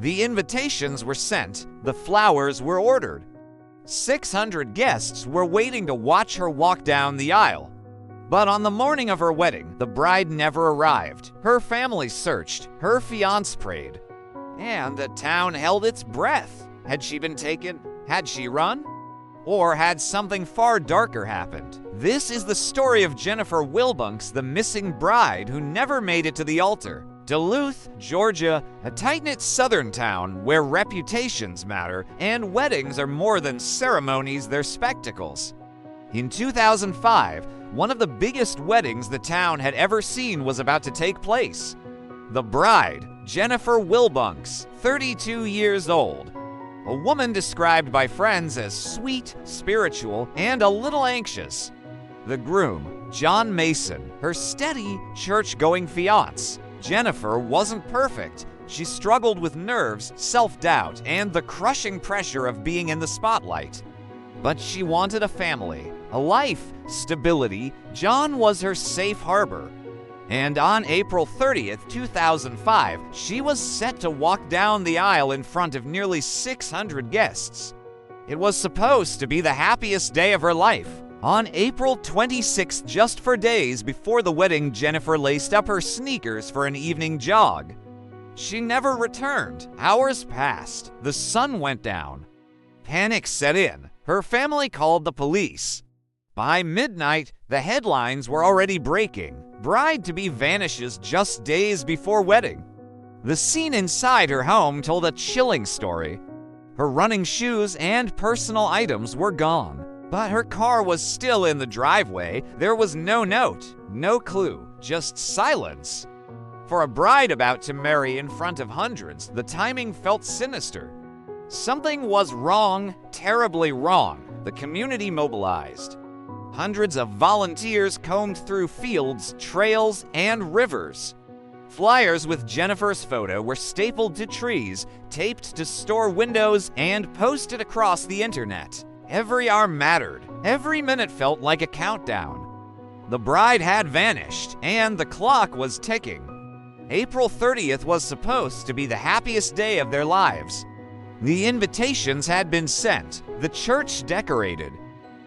The invitations were sent, the flowers were ordered. 600 guests were waiting to watch her walk down the aisle. But on the morning of her wedding, the bride never arrived. Her family searched, her fiancé prayed, and the town held its breath. Had she been taken? Had she run? Or had something far darker happened? This is the story of Jennifer Wilbunks, the missing bride who never made it to the altar. Duluth, Georgia, a tight-knit southern town where reputations matter and weddings are more than ceremonies, they're spectacles. In 2005, one of the biggest weddings the town had ever seen was about to take place. The bride, Jennifer Wilbunks, 32 years old. A woman described by friends as sweet, spiritual, and a little anxious. The groom, John Mason, her steady, church-going fiancé. Jennifer wasn't perfect. She struggled with nerves, self-doubt, and the crushing pressure of being in the spotlight. But she wanted a family, a life, stability. John was her safe harbor. And on April 30th, 2005, she was set to walk down the aisle in front of nearly 600 guests. It was supposed to be the happiest day of her life. On April 26th, just for days before the wedding, Jennifer laced up her sneakers for an evening jog. She never returned. Hours passed. The sun went down. Panic set in. Her family called the police. By midnight, the headlines were already breaking. Bride-to-be vanishes just days before wedding. The scene inside her home told a chilling story. Her running shoes and personal items were gone. But her car was still in the driveway. There was no note, no clue, just silence. For a bride about to marry in front of hundreds, the timing felt sinister. Something was wrong, terribly wrong. The community mobilized. Hundreds of volunteers combed through fields, trails, and rivers. Flyers with Jennifer's photo were stapled to trees, taped to store windows, and posted across the internet. Every arm mattered. Every minute felt like a countdown. The bride had vanished, and the clock was ticking. April 30th was supposed to be the happiest day of their lives. The invitations had been sent, the church decorated.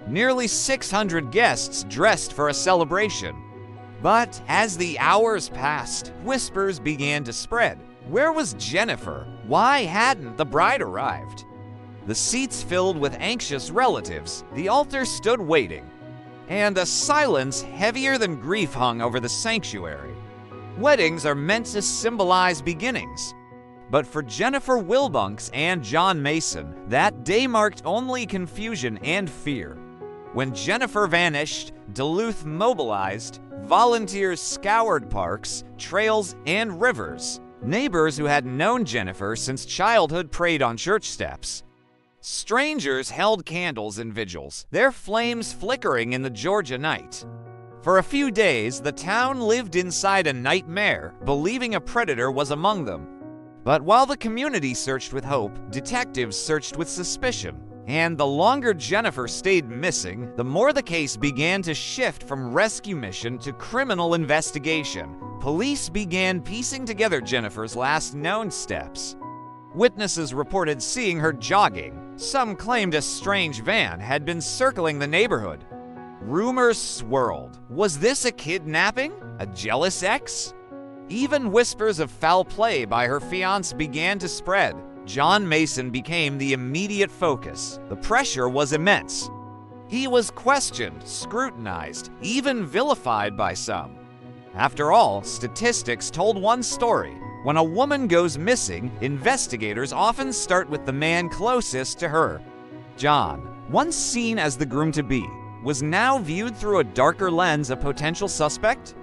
Nearly 600 guests dressed for a celebration. But as the hours passed, whispers began to spread. Where was Jennifer? Why hadn't the bride arrived? The seats filled with anxious relatives. The altar stood waiting. And a silence heavier than grief hung over the sanctuary. Weddings are meant to symbolize beginnings. But for Jennifer Wilbunks and John Mason, that day marked only confusion and fear. When Jennifer vanished, Duluth mobilized. Volunteers scoured parks, trails, and rivers. Neighbors who had known Jennifer since childhood prayed on church steps. Strangers held candles in vigils, their flames flickering in the Georgia night. For a few days, the town lived inside a nightmare, believing a predator was among them. But while the community searched with hope, detectives searched with suspicion. And the longer Jennifer stayed missing, the more the case began to shift from rescue mission to criminal investigation. Police began piecing together Jennifer's last known steps. Witnesses reported seeing her jogging. Some claimed a strange van had been circling the neighborhood. Rumors swirled. Was this a kidnapping? A jealous ex? Even whispers of foul play by her fiancé began to spread. John Mason became the immediate focus. The pressure was immense. He was questioned, scrutinized, even vilified by some. After all, statistics told one story. When a woman goes missing, investigators often start with the man closest to her. John, once seen as the groom-to-be, was now viewed through a darker lens, a potential suspect?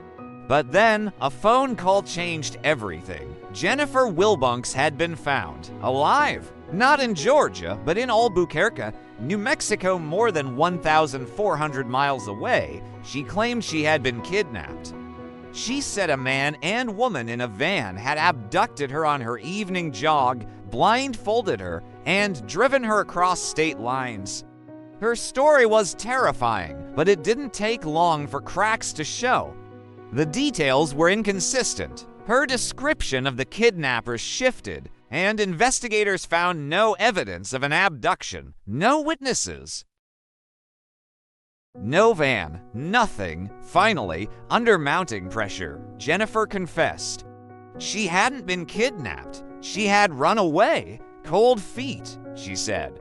But then, a phone call changed everything. Jennifer Wilbunks had been found, alive. Not in Georgia, but in Albuquerque, New Mexico, more than 1,400 miles away. She claimed she had been kidnapped. She said a man and woman in a van had abducted her on her evening jog, blindfolded her, and driven her across state lines. Her story was terrifying, but it didn't take long for cracks to show. The details were inconsistent. Her description of the kidnappers shifted, and investigators found no evidence of an abduction, no witnesses. No van, nothing. Finally, under mounting pressure, Jennifer confessed. She hadn't been kidnapped. She had run away. Cold feet, she said.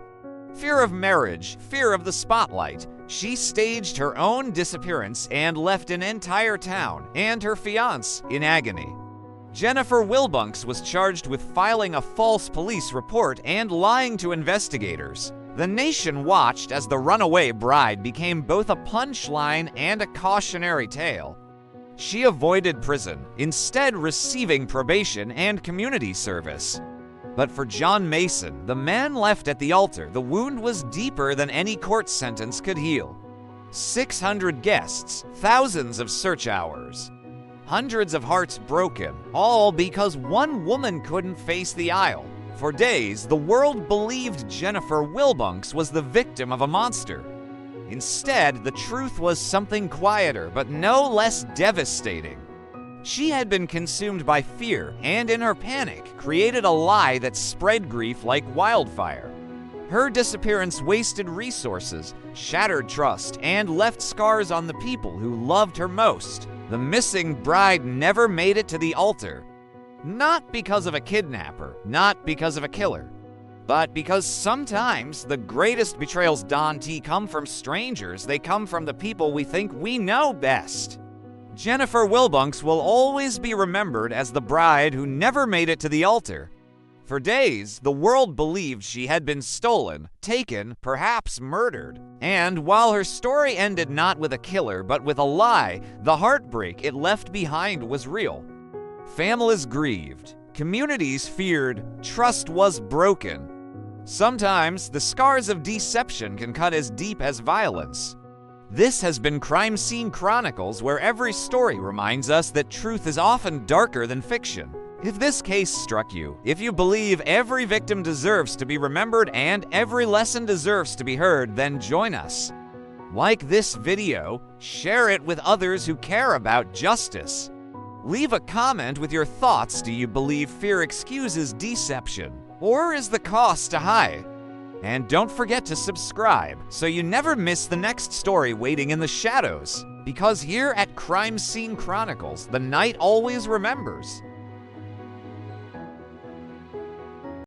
Fear of marriage, fear of the spotlight. She staged her own disappearance and left an entire town and her fiancé in agony. Jennifer Wilbunks was charged with filing a false police report and lying to investigators. The nation watched as the runaway bride became both a punchline and a cautionary tale. She avoided prison, instead receiving probation and community service. But for John Mason, the man left at the altar, the wound was deeper than any court sentence could heal. 600 guests, thousands of search hours, hundreds of hearts broken, all because one woman couldn't face the aisle. For days, the world believed Jennifer Wilbunks was the victim of a monster. Instead, the truth was something quieter, but no less devastating. She had been consumed by fear, and in her panic, created a lie that spread grief like wildfire. Her disappearance wasted resources, shattered trust, and left scars on the people who loved her most. The missing bride never made it to the altar. Not because of a kidnapper, not because of a killer, but because sometimes the greatest betrayals come from strangers. They come from the people we think we know best. Jennifer Wilbunks will always be remembered as the bride who never made it to the altar. For days, the world believed she had been stolen, taken, perhaps murdered. And while her story ended not with a killer but with a lie, the heartbreak it left behind was real. Families grieved, communities feared, trust was broken. Sometimes the scars of deception can cut as deep as violence. This has been Crime Scene Chronicles, where every story reminds us that truth is often darker than fiction. If this case struck you, if you believe every victim deserves to be remembered and every lesson deserves to be heard, then join us. Like this video, share it with others who care about justice. Leave a comment with your thoughts. Do you believe fear excuses deception? Or is the cost high? And don't forget to subscribe so you never miss the next story waiting in the shadows. Because here at Crime Scene Chronicles, the night always remembers.